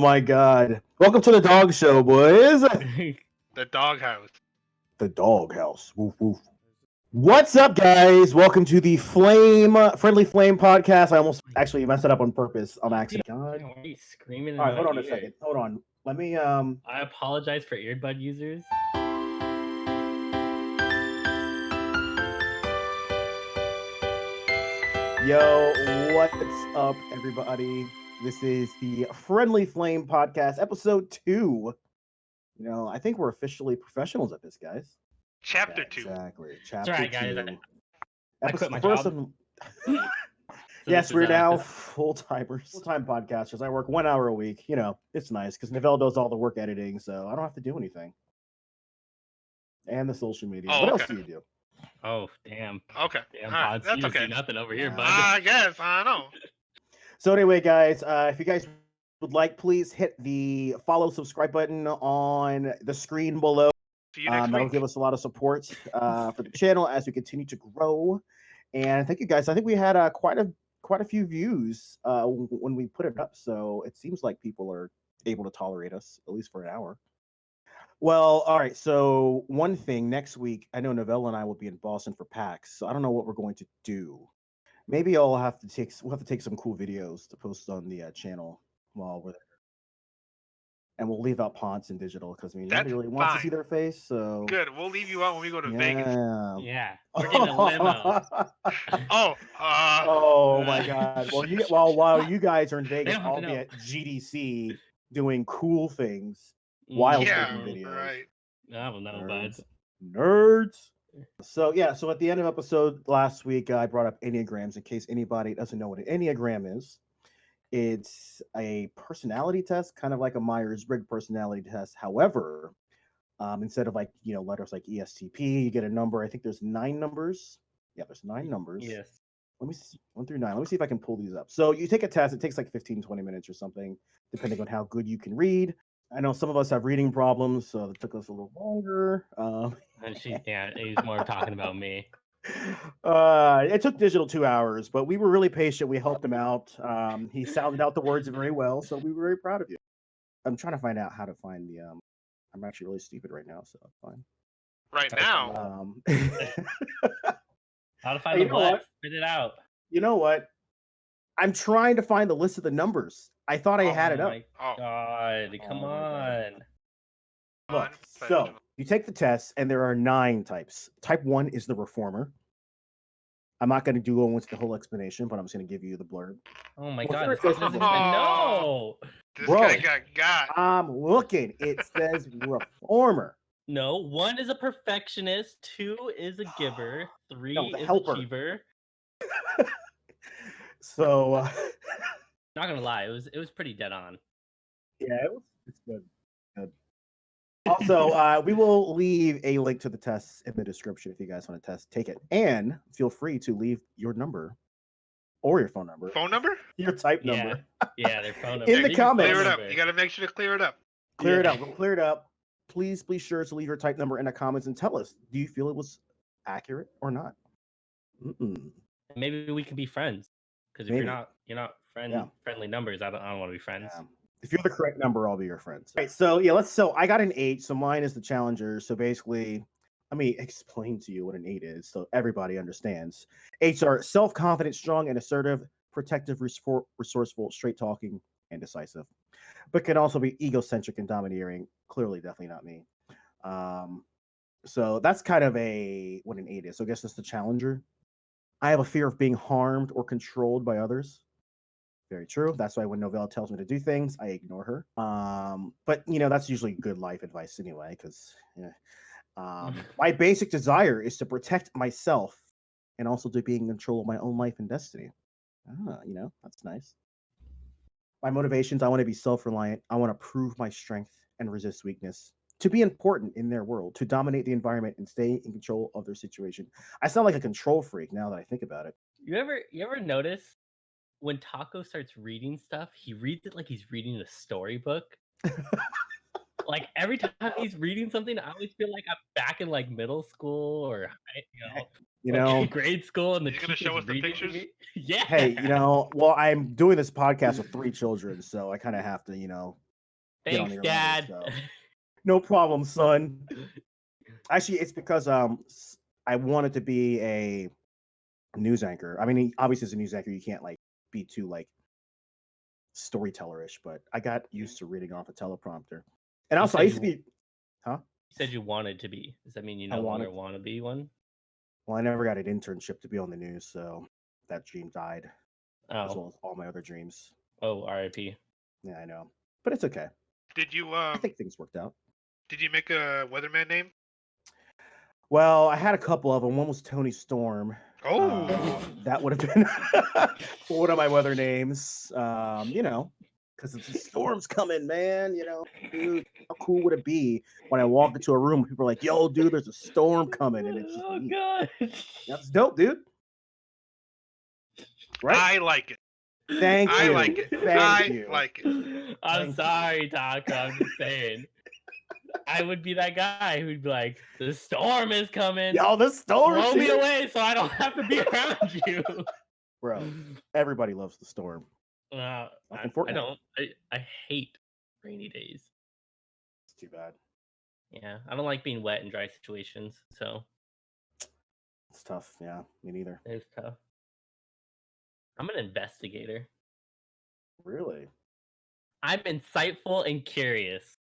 my God. Welcome to the dog show, boys. The doghouse. The doghouse. Woof, woof. What's up, guys? Welcome to the Friendly Flame podcast. I almost actually messed it up on purpose on accident. God. Why are you screaming? All right, hold on a second. Hold on. Let me, I apologize for earbud users. Yo, what's up, everybody? This is the Friendly Flame podcast, episode 2. You know, I think we're officially professionals at this, guys. Chapter 2. Exactly. Chapter That's right, 2. guys. I quit my First job. Yes, we're now full-time podcasters. I work 1 hour a week. You know, it's nice because Novell does all the work editing, so I don't have to do anything. And the social media. Oh, what okay. else do you do? Oh, damn. Okay. Damn, All right, Pods. that's You just okay. do nothing over here, bud. I guess. I know. So anyway, guys, if you guys would like, please hit the follow, subscribe button on the screen below. See you next That'll week. give us a lot of support for the channel as we continue to grow. And thank you, guys. I think we had quite a few views when we put it up, so it seems like people are able to tolerate us at least for an hour. Well, all right. So one thing, next week, I know Novella and I will be in Boston for PAX, so I don't know what we're going to do. Maybe we'll have to take some cool videos to post on the channel while we're there. And we'll leave out Ponce and digital because nobody really wants to see their face. So good. We'll leave you out when we go to Vegas. Yeah, we're getting a limo. Oh my God! Well, while you guys are in Vegas, don't have I'll to be know. at GDC doing cool things while taking Yeah, videos. right. I don't know, bud. Nerds. So at the end of episode last week, I brought up Enneagrams in case anybody doesn't know what an Enneagram is. It's a personality test, kind of like a Myers-Briggs personality test. However, instead of letters like ESTP, you get a number. I think there's 9 numbers. Yeah, there's 9 numbers. Yes. Let me see, 1 through 9. Let me see if I can pull these up. So you take a test. It takes like 15, 20 minutes or something, depending on how good you can read. I know some of us have reading problems, so it took us a little longer. And he's more talking about me. It took digital 2 hours, but we were really patient. We helped him out. He sounded out the words very well, so we were very proud of you. I'm trying to find out how to find the. I'm actually really stupid right now, so I'm fine. Right now. How to find the what? Spit it out. You know what? I'm trying to find the list of the numbers. I thought I had it up. Oh my God! Come on. Look, so you take the test, and there are 9 types. Type 1 is the reformer. I'm not going to go into the whole explanation, but I'm just going to give you the blurb. Oh my God! This doesn't even know. This guy got. I'm looking. It says reformer. No, 1 is a perfectionist, 2 is a giver, 3 is helper. achiever. So, not gonna lie, it was pretty dead on. Yeah, it's good. Also, we will leave a link to the tests in the description if you guys want to take it, and feel free to leave your number or your phone number. Phone number? Your type number. Yeah, their phone number. In the comments. Clear it up. You got to make sure to clear it up. Clear it up. We'll clear it up. Please be sure to leave your type number in the comments and tell us, do you feel it was accurate or not? Maybe we can be friends. Because if you're not friendly numbers, I don't want to be friends. Yeah. If you're the correct number, I'll be your friend. Right. So so I got an 8. So mine is the challenger. So basically, let me explain to you what an 8 is, so everybody understands. 8s are self-confident, strong, and assertive, protective, resourceful, straight-talking, and decisive, but can also be egocentric and domineering. Clearly, definitely not me. So that's kind of what an 8 is. So I guess that's the challenger. I have a fear of being harmed or controlled by others. Very true. That's why when Novella tells me to do things, I ignore her. But that's usually good life advice anyway, because my basic desire is to protect myself and also to be in control of my own life and destiny. That's nice. My motivations, I want to be self-reliant. I want to prove my strength and resist weakness. To be important in their world, to dominate the environment and stay in control of their situation. I sound like a control freak now that I think about it. You ever notice when Taco starts reading stuff, he reads it like he's reading a storybook? Like every time he's reading something, I always feel like I'm back in like middle school or grade school, and you're gonna show us the pictures. Yeah. Hey, well, I'm doing this podcast with 3 children, so I kind of have to, get on Thanks, your Dad. level. So. No problem, son. Actually, it's because I wanted to be a news anchor. I mean, obviously, as a news anchor, you can't like be too like storytellerish, but I got used to reading off a teleprompter. And also, I used to be, huh? You said you wanted to be. Does that mean you no longer want to be one? Well, I never got an internship to be on the news, so that dream died. As well as all my other dreams. Oh, R.I.P. Yeah, I know, but it's okay. Did you? I think things worked out. Did you make a weatherman name? Well, I had a couple of them. One was Tony Storm. Oh, that would have been one of my weather names. You know, because the storm's coming, man. You know, dude, how cool would it be when I walk into a room, people are like, "Yo, dude, there's a storm coming," and it's just me. God, that's dope, dude. Right? I like it. Thank you. I like it. Thank you. Like it. I'm sorry, Taco. I'm just saying. I would be that guy who'd be like, "The storm is coming. Yo, the storm. Blow me away so I don't have to be around you." Bro, everybody loves the storm. I don't. I hate rainy days. It's too bad. Yeah, I don't like being wet in dry situations. So it's tough. Yeah, me neither. It's tough. I'm an investigator. Really? I'm insightful and curious.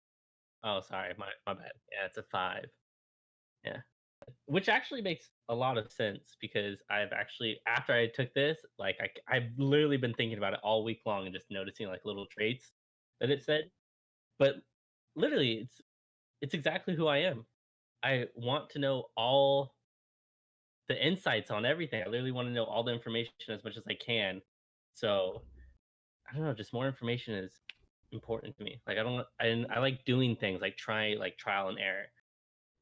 Oh, sorry, my bad. Yeah, it's a 5. Yeah, which actually makes a lot of sense because I've actually, after I took this, like I've literally been thinking about it all week long and just noticing like little traits that it said. But literally, it's exactly who I am. I want to know all the insights on everything. I literally want to know all the information as much as I can. So I don't know, just more information is important to me. Like I like doing things like trial and error.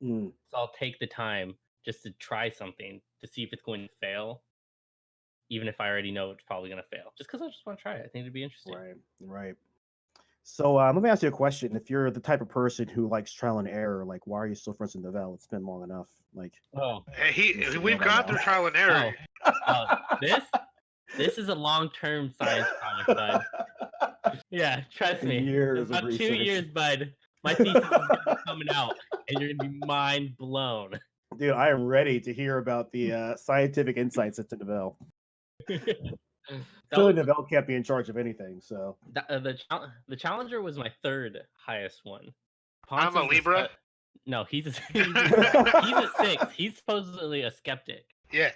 So I'll take the time just to try something to see if it's going to fail, even if I already know it's probably going to fail. Just because I just want to try it. I think it'd be interesting. Right. So let me ask you a question. If you're the type of person who likes trial and error, like why are you still friends with Novell? It's been long enough. Like, we've gone through trial and error. This is a long-term science project, bud. Yeah, trust me. Years about of 2 research. years, bud. My thesis is gonna be coming out, and you're gonna be mind blown. Dude, I am ready to hear about the scientific insights into Novell. Clearly, Novell can't be in charge of anything. So the Challenger was my 3rd highest one. I'm a Libra. No, he's a 6. He's supposedly a skeptic. Yeah.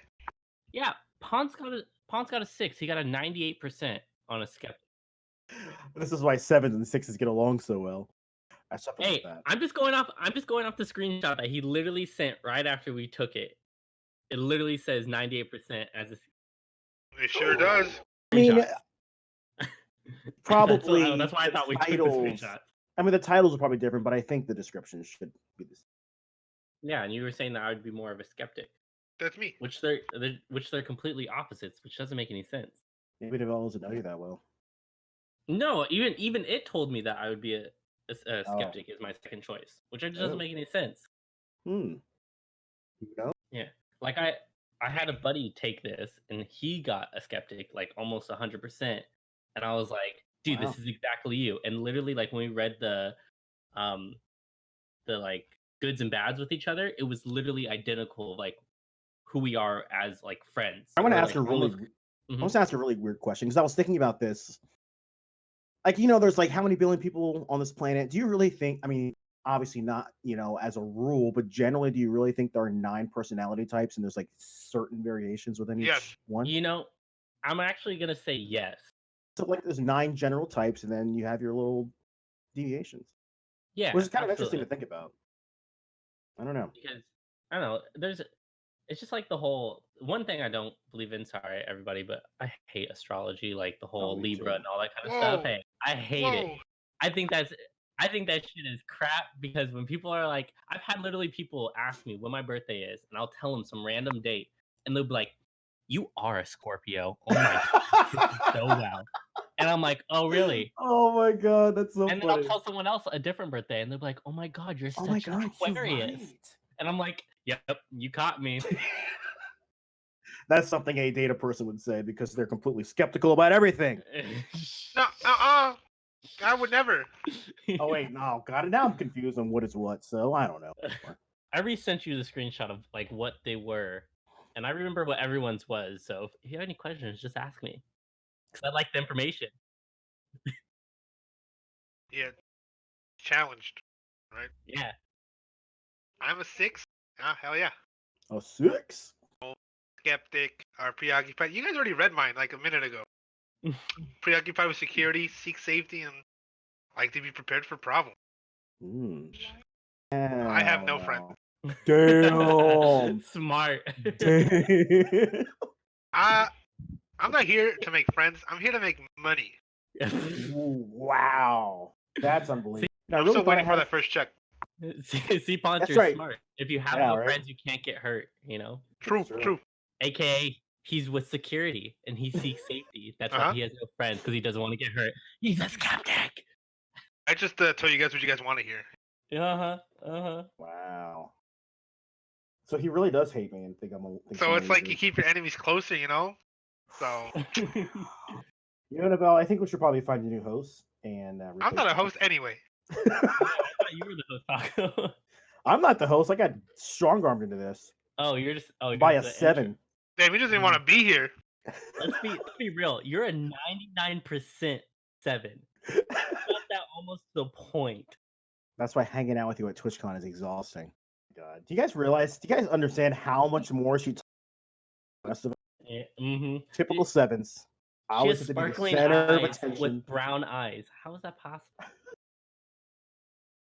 Yeah, Ponce got a 6. He got a 98% on a skeptic. This is why 7s and 6s get along so well. Hey, I'm just going off the screenshot that he literally sent right after we took it. It literally says 98% as a. It sure does. I mean, probably that's why I thought we took the screenshot. I mean, the titles are probably different, but I think the description should be the same. Yeah, and you were saying that I would be more of a skeptic. That's me. Which they're completely opposites, which doesn't make any sense. Maybe Novell doesn't know you that well. No, even it told me that I would be a skeptic is my second choice, which just doesn't make any sense. You know? Yeah, like I had a buddy take this, and he got a skeptic, like almost 100%, and I was like, dude, this is exactly you. And literally, like when we read the like goods and bads with each other, it was literally identical, like who we are as like friends. I want to ask a really weird question because I was thinking about this. Like, you know, there's like how many billion people on this planet? Do you really think, I mean, obviously not, you know, as a rule, but generally, do you really think there are 9 personality types and there's like certain variations within each one? You know, I'm actually going to say yes. So like there's 9 general types and then you have your little deviations. Yeah. Which is kind of interesting to think about. I don't know. Because, I don't know, it's just like the whole, one thing I don't believe in, sorry everybody, but I hate astrology, like the whole Libra and all that kind of stuff. Hey, I hate it. I think that shit is crap because when people are like, I've had literally people ask me when my birthday is, and I'll tell them some random date, and they'll be like, "You are a Scorpio." Oh my god, so well. And I'm like, "Oh really?" Oh my god, that's so funny. And then I'll tell someone else a different birthday, and they'll be like, "Oh my god, you're such an Aquarius." And I'm like, "Yep, you caught me." That's something a data person would say because they're completely skeptical about everything. No, I would never. Oh wait, no, got it. Now I'm confused on what is what. So I don't know. I resent you the screenshot of like what they were, and I remember what everyone's was. So if you have any questions, just ask me, because I like the information. Yeah, challenged, right? Yeah. I'm a 6. Ah, hell yeah. A 6? Skeptic or preoccupied. You guys already read mine like a minute ago. Preoccupied with security, seek safety, and like to be prepared for problems. I have no friends. Damn. Smart. Damn. I'm not here to make friends. I'm here to make money. Wow. That's unbelievable. I'm still waiting for that first check. See, Ponce, That's you're right. smart. If you have Yeah, no right. friends, you can't get hurt, you know? True. AKA, he's with security and he seeks safety. That's why he has no friends, because he doesn't want to get hurt. He's a skeptic. I just tell you guys what you guys want to hear. Wow. So he really does hate me and think I'm a. So it's like you keep your enemies closer, you know? So. You know, Annabelle, I think we should probably find a new host. And I'm not a host anyway. I thought you were the host, Taco. I'm not the host. I got strong-armed into this. Oh, you're just by a 7. Damn, he doesn't want to be here. Let's be real. You're a 99% 7. You got that almost to the point. That's why hanging out with you at TwitchCon is exhausting. God, do you guys realize? Do you guys understand how much more she? Typical 7s. I She was has to be the sparkling center of eyes attention. with brown eyes. How is that possible?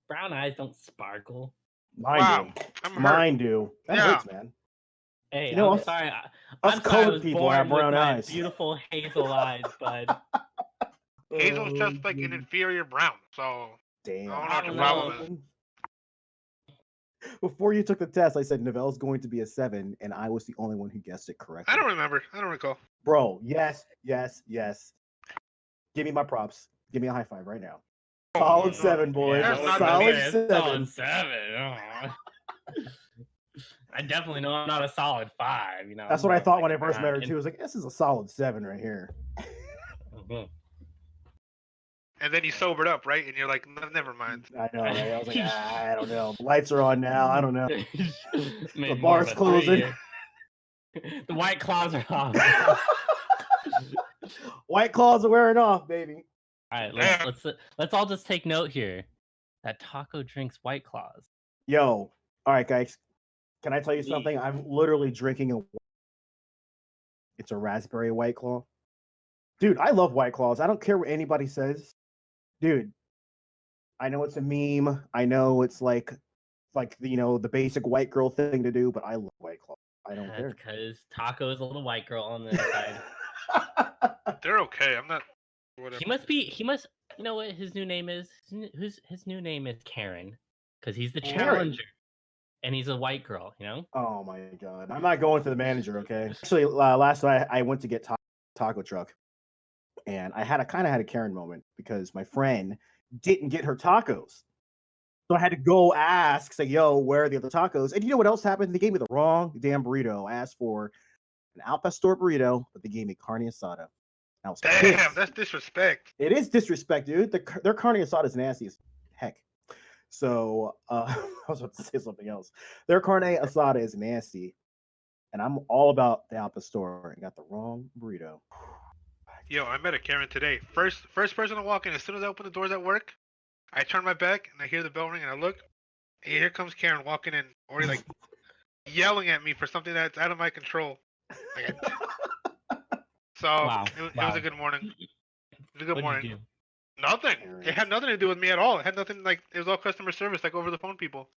Brown eyes don't sparkle. Mine do. Mine do. That hurts, man. Hey, you know, I'm sorry. Us colored people have brown eyes. Beautiful hazel eyes, bud. Hazel's just like an inferior brown, so damn. I don't know what the problem is. Before you took the test, I said Novelle's going to be a 7, and I was the only one who guessed it correctly. I don't remember. I don't recall. Bro, yes. Give me my props. Give me a high five right now. Solid 7, boys. Yeah, solid 7. Solid 7. I definitely know I'm not a solid 5. You know, that's what I thought when I first met her too. I was like, this is a solid 7 right here. And then you sobered up, right? And you're like, never mind. I know, right? I was like, I don't know. The lights are on now. I don't know. The bar's closing. The White Claws are off. White Claws are wearing off, baby. All right, let's all just take note here that Taco drinks White Claws. Yo, all right, guys. Can I tell you something? I'm literally drinking it's a raspberry White Claw. Dude, I love White Claws. I don't care what anybody says. Dude, I know it's a meme. I know it's like you know, the basic white girl thing to do, but I love White Claw. I don't care. Because Taco is a little white girl on the inside. They're okay. I'm not. Whatever. He must. You know what his new name is? His new name is Karen, because he's the challenger, and he's a white girl. You know. Oh my god! I'm not going to the manager. Okay. Actually, last night I went to get taco truck, and I kind of had a Karen moment because my friend didn't get her tacos. So I had to go ask, say, yo, where are the other tacos? And you know what else happened? They gave me the wrong damn burrito. I asked for an al pastor burrito, but they gave me carne asada. Damn, that's disrespect. It is disrespect, dude. Their carne asada is nasty as heck. So I was about to say something else. Their carne asada is nasty, and I'm all about the al pastor. I got the wrong burrito. Yo, I met a Karen today. First person to walk in. As soon as I open the doors at work, I turn my back and I hear the bell ring and I look. And here comes Karen walking in, already like yelling at me for something that's out of my control. So it was a good morning. It was a good morning. Nothing. It had nothing to do with me at all. It had nothing, like, it was all customer service, like over the phone people.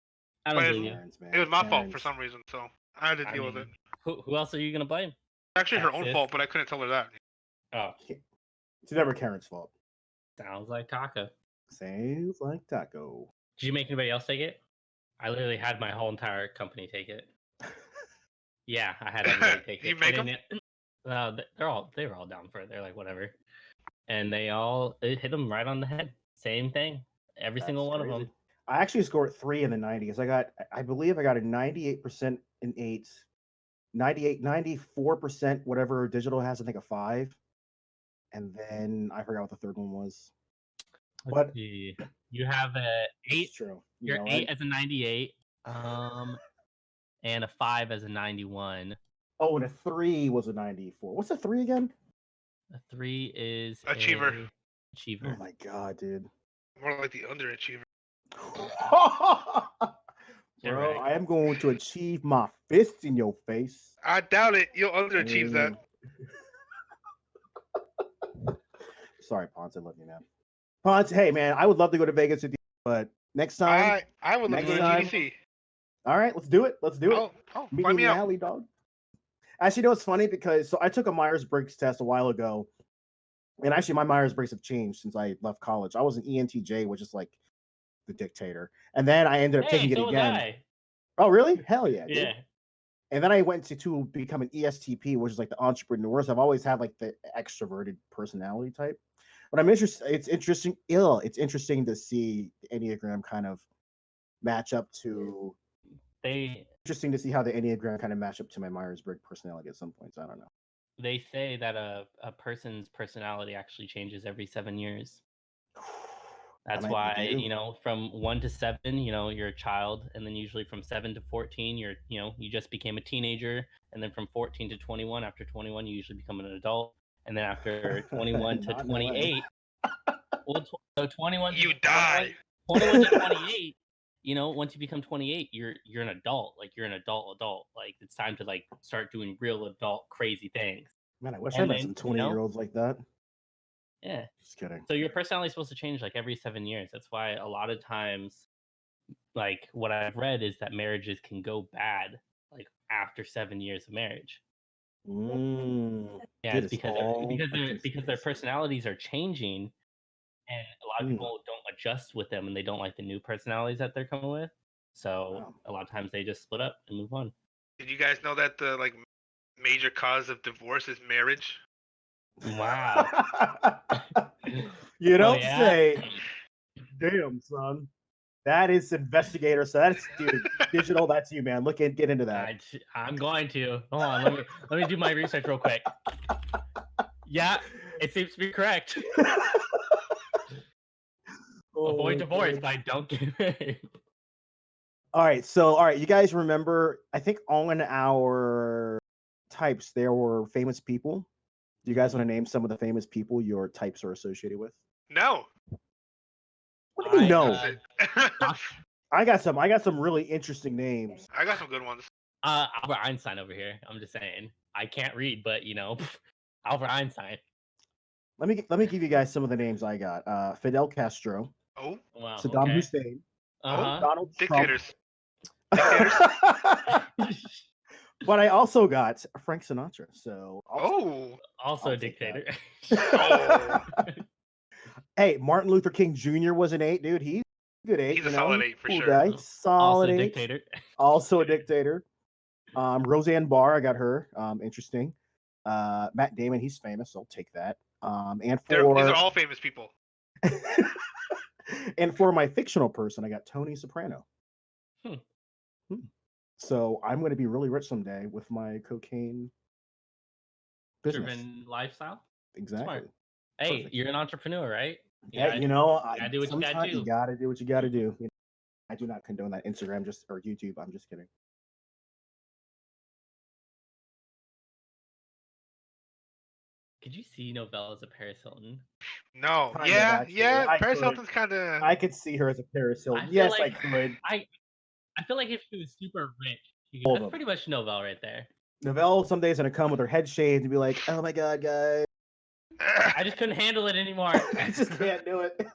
I don't believe you. It was my fault for some reason, so I had to deal with it. Who else are you gonna blame? Actually, her own fault, but I couldn't tell her that. Oh, it's never Karen's fault. Sounds like Taco. Sounds like Taco. Did you make anybody else take it? I literally had my whole entire company take it. Yeah, I had everybody take it. You make them? They were all down for it. They're like, whatever. And it hit them right on the head. Same thing. Every single one of them. I actually scored 3 in the 90s. I believe I got a 98% in 8, 94%, whatever digital has, I think a 5. And then I forgot what the third one was. But see. You have a it's 8. true. You're You know, 8 as a 98. And a 5 as a 91. Oh, and a 3 was a 94. What's a 3 again? A 3 is Achiever. a achiever. Oh my god, dude. More like the underachiever. Bro, Correct. I am going to achieve my fist in your face. I doubt it. You'll underachieve that. Sorry, Ponce. I love you, man. Ponce, hey, man, I would love to go to Vegas with you, but next time. I would love to next go to time- GDC. All right, let's do it. Let's do it. Meet Fly me in me the out. alley, dog. Actually, you know what's funny? Because so I took a Myers-Briggs test a while ago, and actually my Myers-Briggs have changed since I left college. I was an ENTJ, which is like the dictator, and then I ended up taking it so again. Was I. Oh, really? Hell yeah, dude. Yeah. And then I went to become an ESTP, which is like the entrepreneurs. I've always had like the extroverted personality type. But I'm interested. It's interesting. It's interesting to see the Enneagram kind of match up to. Interesting to see how the Enneagram kind of match up to my Myers-Briggs personality at some points. I don't know. They say that a person's personality actually changes every 7 years. That's why, from 1 to 7, you're a child, and then usually from 7 to 14, you just became a teenager, and then from 14 to 21, after 21, you usually become an adult, and then after 21 to 28, so 21. You die. 21 to 28. Once you become 28, you're an adult. Like you're an adult. Like it's time to like start doing real adult crazy things. Man, I wish I met some 20-year-olds like that. Yeah. Just kidding. So your personality is supposed to change like every 7 years. That's why a lot of times, like what I've read is that marriages can go bad like after 7 years of marriage. Yeah, it's because their personalities are changing, and a lot of people don't adjust with them, and they don't like the new personalities that they're coming with. So a lot of times they just split up and move on. Did you guys know that the like major cause of divorce is marriage? Wow. You don't say. Damn, son. That is investigator. So that's digital. That's you, man. Get into that. I'm going to. Hold on. Let me do my research real quick. Yeah, it seems to be correct. Avoid divorce, but don't get married. All right. You guys remember, I think on our types, there were famous people. Do you guys want to name some of the famous people your types are associated with? No. What do you know? I got some really interesting names. I got some good ones. Albert Einstein over here. I'm just saying. I can't read, but Albert Einstein. Let me give you guys some of the names I got. Fidel Castro. Oh. Wow. Saddam Hussein. Donald Dictators. Trump. But I also got Frank Sinatra. So also a dictator. Hey, Martin Luther King Jr. was an 8, dude. He's a good 8. He's a solid 8 for sure. Guy. Solid 8. Dictator. Also a dictator. Roseanne Barr, I got her. Interesting. Matt Damon, he's famous, so I'll take that. And these are all famous people. And for my fictional person, I got Tony Soprano. So I'm going to be really rich someday with my cocaine business. Driven lifestyle. Exactly. Smart. Hey, perfect. You're an entrepreneur, right? Yeah, you gotta do what you gotta do. You gotta do what you gotta do. I do not condone that Instagram or YouTube. I'm just kidding. Could you see Novelle as a Paris Hilton? No. Yeah. Paris Hilton's kind of. I could see her as a Paris Hilton. Yes, I could. I feel like if she was super rich, that's pretty much Novelle right there. Novelle some days gonna come with her head shaved and be like, "Oh my god, guys, I just couldn't handle it anymore. I just can't do it."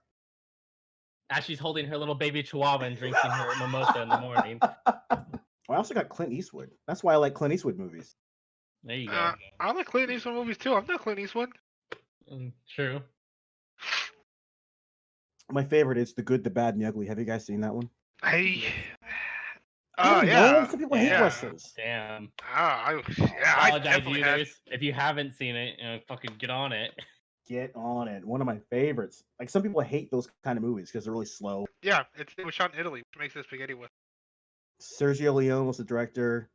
As she's holding her little baby chihuahua and drinking her mimosa in the morning. I also got Clint Eastwood. That's why I like Clint Eastwood movies. There you go. I like Clint Eastwood movies too. I'm not Clint Eastwood. True. My favorite is The Good, the Bad, and the Ugly. Have you guys seen that one? Yeah. Some people hate westerns. Damn. I apologize, users. If you haven't seen it, fucking get on it. Get on it. One of my favorites. Like some people hate those kind of movies because they're really slow. Yeah, it was shot in Italy, which makes it spaghetti with. Sergio Leone was the director.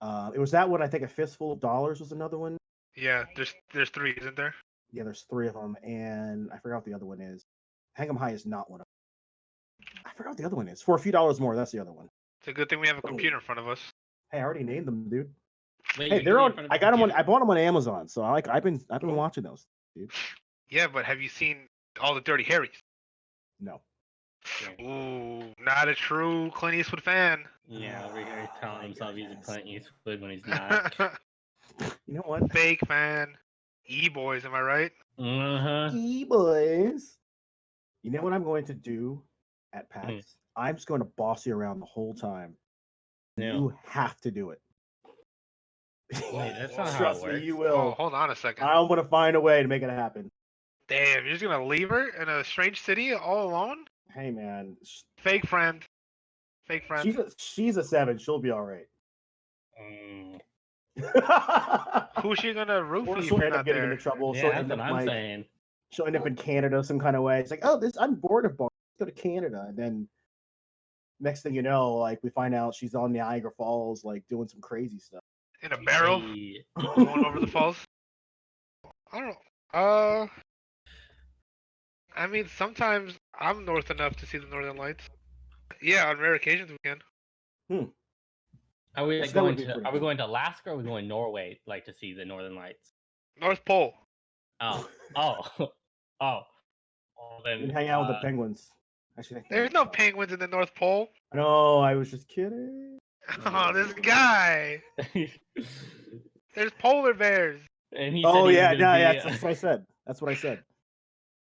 It was that one. I think A Fistful of Dollars was another one. Yeah, there's 3, isn't there? Yeah, there's 3 of them, and I forgot what the other one is. Hang 'em High is not one of them. I forgot what the other one is. For a few dollars more, that's the other one. It's a good thing we have a computer in front of us. Hey, I already named them, dude. Wait, Hey, you're they're getting in on. front of I the got them on. computer? I bought them on Amazon, so I've been watching those, dude. Yeah, but have you seen all the Dirty Harrys? No. Yeah. Ooh, not a true Clint Eastwood fan. Yeah, over here telling my himself he's a goodness. Clint Eastwood when he's not. You know what? Fake fan. E-boys, am I right? Uh-huh. Boys. You know what I'm going to do at PAX? I'm just going to boss you around the whole time. Yeah. You have to do it. Wait, that's not how Trust it me, works. you Oh, will. hold on a second. I'm going to find a way to make it happen. Damn, you're just gonna leave her in a strange city all alone? Hey, man. Fake friend. Fake friend. She's a 7. She'll be all right. Who's she gonna root Or for you she'll for end up not getting there? into trouble. Yeah, she'll that's end what up I'm saying. She'll end up in Canada some kind of way. It's like, oh, I'm bored of bars. Let's go to Canada. And then next thing you know, like we find out she's on Niagara Falls, like doing some crazy stuff. In a barrel? Hey. Going over the falls? I don't know. I mean, sometimes I'm north enough to see the northern lights. Yeah, on rare occasions we can. Are we Yes, like that would going be to? pretty Are we cool. going to Alaska or are we going Norway, like to see the Northern Lights? North Pole. Oh, oh, oh. Well, You can then, hang out with the penguins. Actually, I think There's no penguins in the North Pole. No, I was just kidding. Oh, this guy. There's polar bears. and he Oh said he yeah, was no, gonna yeah, be. that's what I said. That's what I said.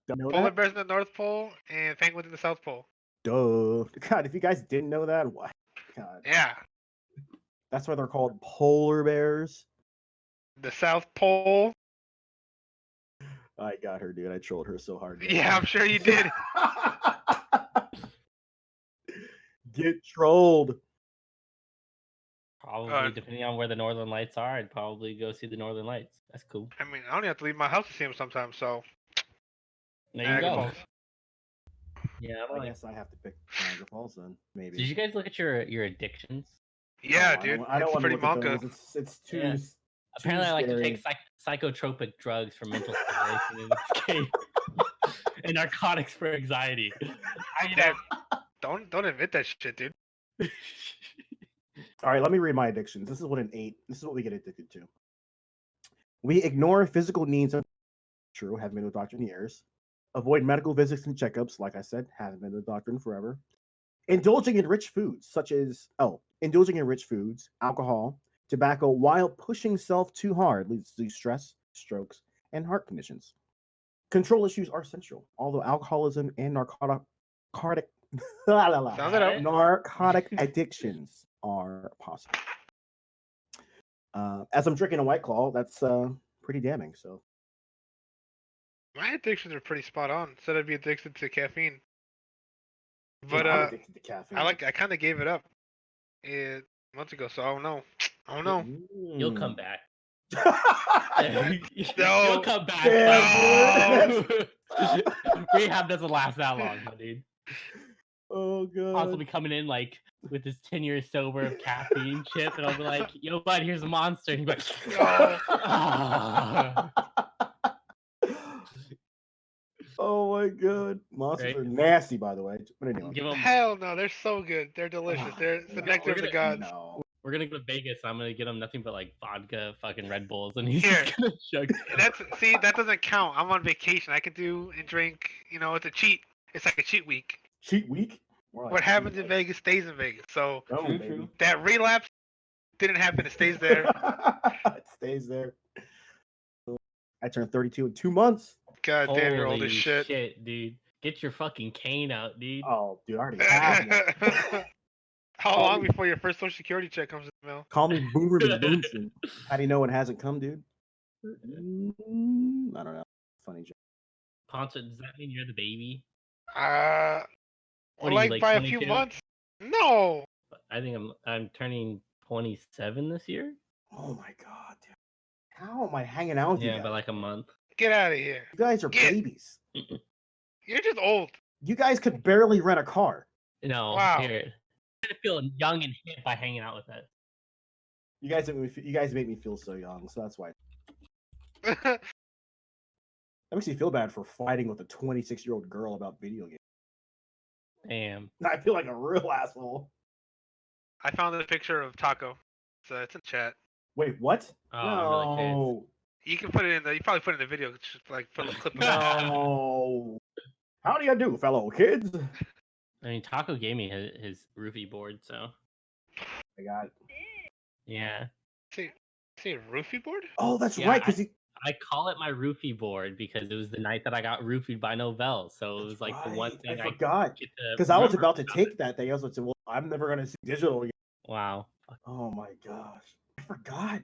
Don't know Polar that? bears in the North Pole and penguins in the South Pole. Duh. God, if you guys didn't know that, what? God, Yeah. that's why they're called polar bears. The South Pole. I got her, dude. I trolled her so hard. Yeah, I'm sure you did. Get trolled. Probably, depending on where the Northern Lights are, I'd probably go see the Northern Lights. That's cool. I mean, I only have to leave my house to see them sometimes, so. There you Niagara go. Falls. Yeah, I guess I have to pick Niagara Falls then. Maybe. Did you guys look at your addictions? Yeah, No, dude. I don't It's want to pretty look at manga. those. It's too. Yeah. too Apparently, I like to scary. take psychotropic drugs for mental stimulation and escape, and narcotics for anxiety. Damn. Don't admit that shit, dude. All right, let me read my addictions. This is what an 8. This is what we get addicted to. We ignore physical needs. True, haven't been to a doctor in years. Avoid medical visits and checkups. Like I said, haven't been to a doctor in forever. Indulging in rich foods, indulging in rich foods, alcohol, tobacco, while pushing self too hard leads to stress, strokes, and heart conditions. Control issues are essential, although alcoholism and narcotic Sound it out. narcotic addictions are possible. As I'm drinking a White Claw, that's pretty damning. So My addictions are pretty spot on. Said I'd be addicted to caffeine. But I'm addicted to caffeine. I kind of gave it up months ago, so I don't know. You'll come back. No. You'll come back. Damn, dude. Rehab doesn't last that long, my dude. Oh god. I'll be coming in like with this 10 years sober of caffeine chip, and I'll be like, "Yo, bud, here's a monster." And he'll be like, No. "Ah." Oh my god. Monsters Right? are nasty, by the way. But anyway. Give 'em- Hell no, they're so good. They're delicious. They're the nectar of the gods. No. We're gonna go to Vegas. I'm gonna get him nothing but like vodka, fucking Red Bulls, and he's Here. just gonna chug. That doesn't count. I'm on vacation. I can do and drink. You know, it's a cheat. It's like a cheat week. Cheat week? More like What happens cheat in night. Vegas stays in Vegas. So Oh, True, baby. true. that relapse didn't happen. It stays there. It stays there. I turned 32 in 2 months. God damn, you're old Holy as shit. dude. Get your fucking cane out, dude. Oh, dude, I already have one. How Call long me- before your first social security check comes in the mail? Call me Boomer McBoomson. How do you know it hasn't come, dude? I don't know. Funny joke. Ponce, does that mean you're the baby? What are you, like like by a few 22? months? No. I think I'm turning 27 this year. Oh my god, dude. How am I hanging out with you Yeah, guys? by like a month. Get out of here. You guys are Get- babies. You're just old. You guys could barely rent a car. No, Wow. here. I'm gonna feel young and hip by hanging out with us. You guys make me feel so young, so that's why. That makes me feel bad for fighting with a 26-year-old girl about video games. Damn. I feel like a real asshole. I found a picture of Taco. So it's in chat. Wait, what? Oh, under the kids. No. You can put it in the. You probably put it in the video. Just like put a clip of it. No. How do you do, fellow kids? I mean, Taco gave me his roofie board, so I got. yeah. See a roofie board? Oh, that's Yeah, right. Because I call it my roofie board because it was the night that I got roofied by Novell, so it was like the one thing I forgot. get to Because I was remember about to about take it. that thing. I was like, well, I'm never gonna see digital again. Wow. Oh my gosh, I forgot.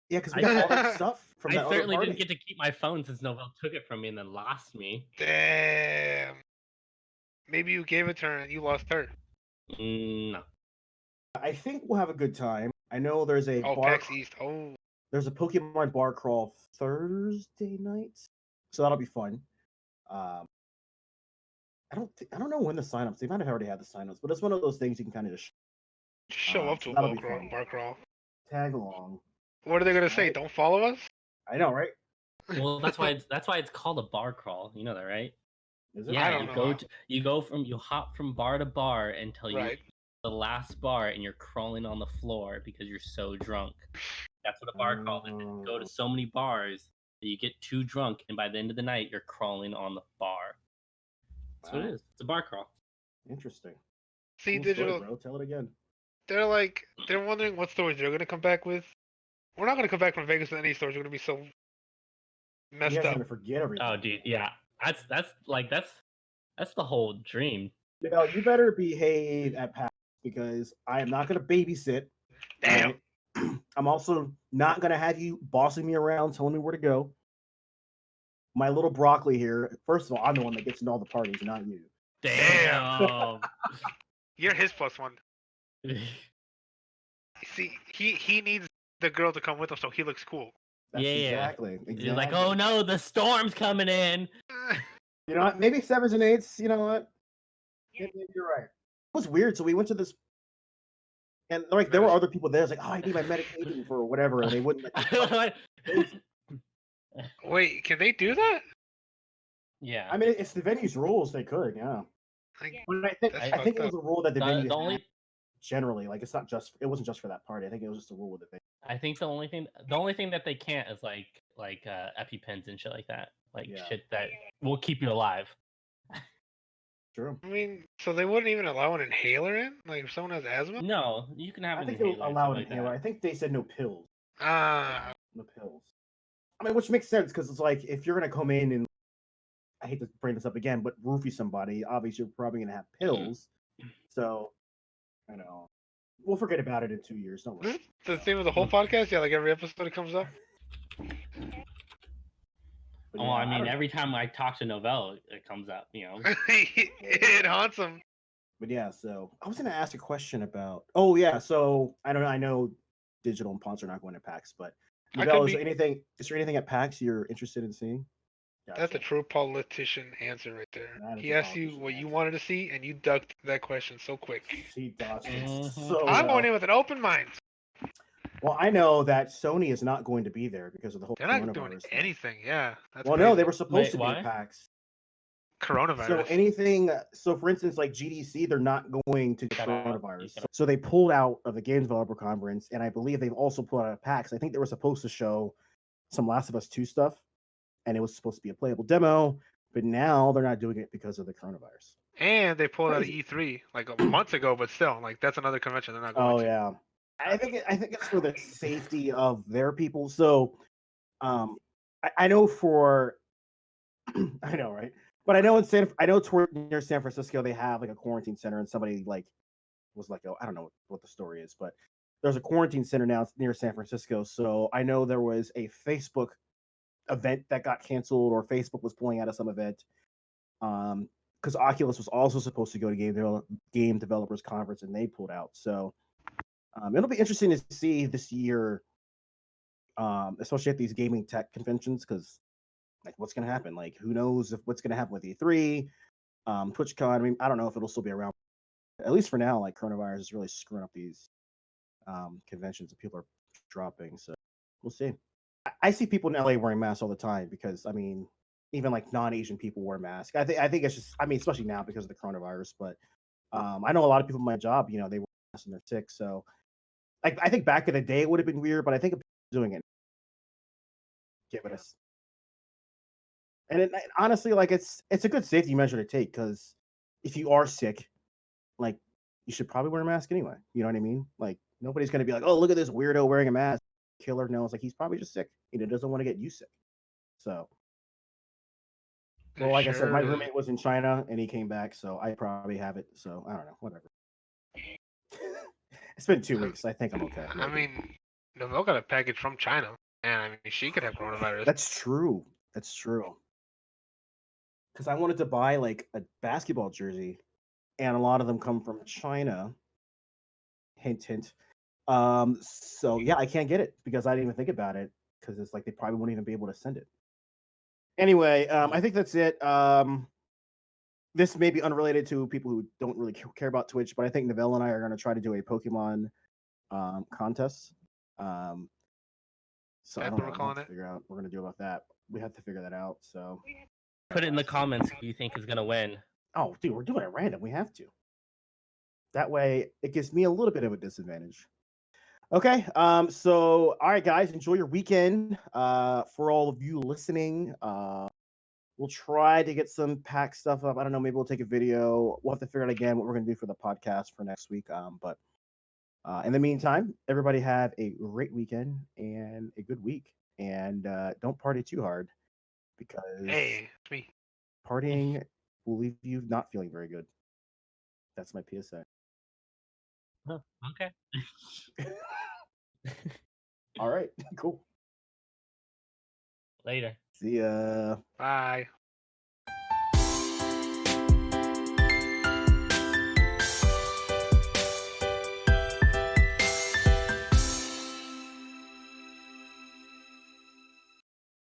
Yeah, because we I got all certainly- that stuff from I that other certainly party. didn't get to keep my phone since Novell took it from me and then lost me. Damn. Maybe you gave it to her and you lost her. No. I think we'll have a good time. I know there's a Oh, bar. PAX East. Oh. There's a Pokemon bar crawl Thursday night, so that'll be fun. I don't know when the signups. They might have already had the signups, but it's one of those things you can kind of just Show up so to a that'll bar be crawl, fun. bar crawl. Tag along. What are they gonna say? Right. Don't follow us? I know, right? Well, that's why it's called a bar crawl. You know that, right? Is it? Yeah, I don't know. you hop from bar to bar until you Right. the last bar and you're crawling on the floor because you're so drunk. That's what a bar crawl is. You go to so many bars that you get too drunk, and by the end of the night, you're crawling on the bar. That's what it is. It's a bar crawl. Interesting. See, Cool digital. story, bro. Tell it again. They're wondering what stories they're gonna come back with. We're not gonna come back from Vegas with any stories. We're gonna be so You messed guys are up. gonna forget everything. Oh, dude, yeah. That's the whole dream. You know, you better behave at PAX because I am not gonna babysit. Damn. Right? I'm also not gonna have you bossing me around, telling me where to go. My little broccoli here. First of all, I'm the one that gets into all the parties, not you. Damn. You're his +1. See, he needs the girl to come with him so he looks cool. That's Yeah. exactly. You're like, oh no, the storm's coming in. You know what? Maybe 7s and 8s. You know what? Maybe you're right. It was weird. So we went to this, and like there were other people there. It's like, oh, I need my medication for whatever, and they wouldn't let you. Wait, can they do that? Yeah. I mean, it's the venue's rules. They could, yeah. But I think it was a rule that the venue the had only generally. Like, it's not just. It wasn't just for that party. I think it was just a rule with the venue. I think the only thing that they can't is like EpiPens and shit like that. Like shit that will keep you alive. True. I mean, so they wouldn't even allow an inhaler in? Like if someone has asthma? No, you can have I an think inhaler. they'll and allow stuff an like inhaler. that. I think they said no pills. Ah. No pills. I mean, which makes sense because it's like if you're gonna come in and I hate to bring this up again, but roofie somebody, obviously you're probably gonna have pills. So, I know. We'll forget about it in 2 years. Don't worry. The theme of the whole podcast? Yeah, like every episode it comes up? But Oh, yeah, I mean, don't know. every time I talk to Novell, it comes up, you know. It haunts him. But yeah, so I was gonna ask a question about. Oh yeah, so I don't know. I know Digital and Ponce are not going to PAX, but I Novell, could is there anything? Is there anything at PAX you're interested in seeing? That's a true politician answer right there. That is He a asked you politician what you answer. wanted to see, and you ducked that question so quick. He dodged it Mhm. so I'm well. going in with an open mind. Well, I know that Sony is not going to be there because of the whole They're not doing coronavirus thing. anything. Yeah, that's Well, crazy. no, they were supposed Wait, to be why? at PAX. Coronavirus. So anything, so for instance, like GDC, they're not going to Shut up. coronavirus. So they pulled out of the Game Developer Conference, and I believe they've also pulled out of PAX. I think they were supposed to show some Last of Us 2 stuff, and it was supposed to be a playable demo, but now they're not doing it because of the coronavirus. And they pulled out of Crazy. E3 like a month ago, but still, like that's another convention they're not going Oh to. yeah, I think it's for the safety of their people. So, I know for, I know, right? But I know near San Francisco they have like a quarantine center, and somebody like was like, oh, I don't know what the story is, but there's a quarantine center now near San Francisco. So I know there was a Facebook event that got canceled, or Facebook was pulling out of some event. Because Oculus was also supposed to go to Game Developers Conference, and they pulled out. So it'll be interesting to see this year, especially at these gaming tech conventions, because like what's going to happen? Like who knows what's going to happen with E3, TwitchCon. I mean, I don't know if it'll still be around. At least for now, like coronavirus is really screwing up these conventions that people are dropping. So we'll see. I see people in LA wearing masks all the time because I mean, even like non-Asian people wear masks. I think it's just, I mean, especially now because of the coronavirus. But I know a lot of people in my job, you know, they wear masks and they're sick. So like I think back in the day it would have been weird, but I think if people doing it, give it a and honestly, like it's a good safety measure to take because if you are sick, like you should probably wear a mask anyway. You know what I mean? Like nobody's gonna be like, oh, look at this weirdo wearing a mask, killer. No, it's like he's probably just sick. You know, doesn't want to get you sick. So, well, like I said, my Sure. roommate was in China and he came back, so I probably have it. So I don't know, whatever. It's been 2 weeks. I think I'm okay. I Maybe. mean, Novell got a package from China, and I mean, she could have coronavirus. That's true. That's true. Because I wanted to buy like a basketball jersey, and a lot of them come from China. Hint, hint. So yeah, I can't get it because I didn't even think about it because it's like they probably won't even be able to send it. Anyway, I think that's it. This may be unrelated to people who don't really care about Twitch, but I think Novell and I are going to try to do a Pokemon contest. So I That's don't what know. we're We'll have calling to it. figure out what we're going to do about that. We have to figure that out. So, Put it in the comments who you think is gonna win. oh, dude, we're doing it random. We have to. That way, it gives me a little bit of a disadvantage. Okay. So, all right, guys, enjoy your weekend. For all of you listening, we'll try to get some pack stuff up. I don't know. Maybe we'll take a video. We'll have to figure out again what we're going to do for the podcast for next week. But in the meantime, everybody have a great weekend and a good week. And don't party too hard because Hey, it's me. partying will leave you not feeling very good. That's my PSA. Oh, okay. All right. Cool. Later. See ya. Bye.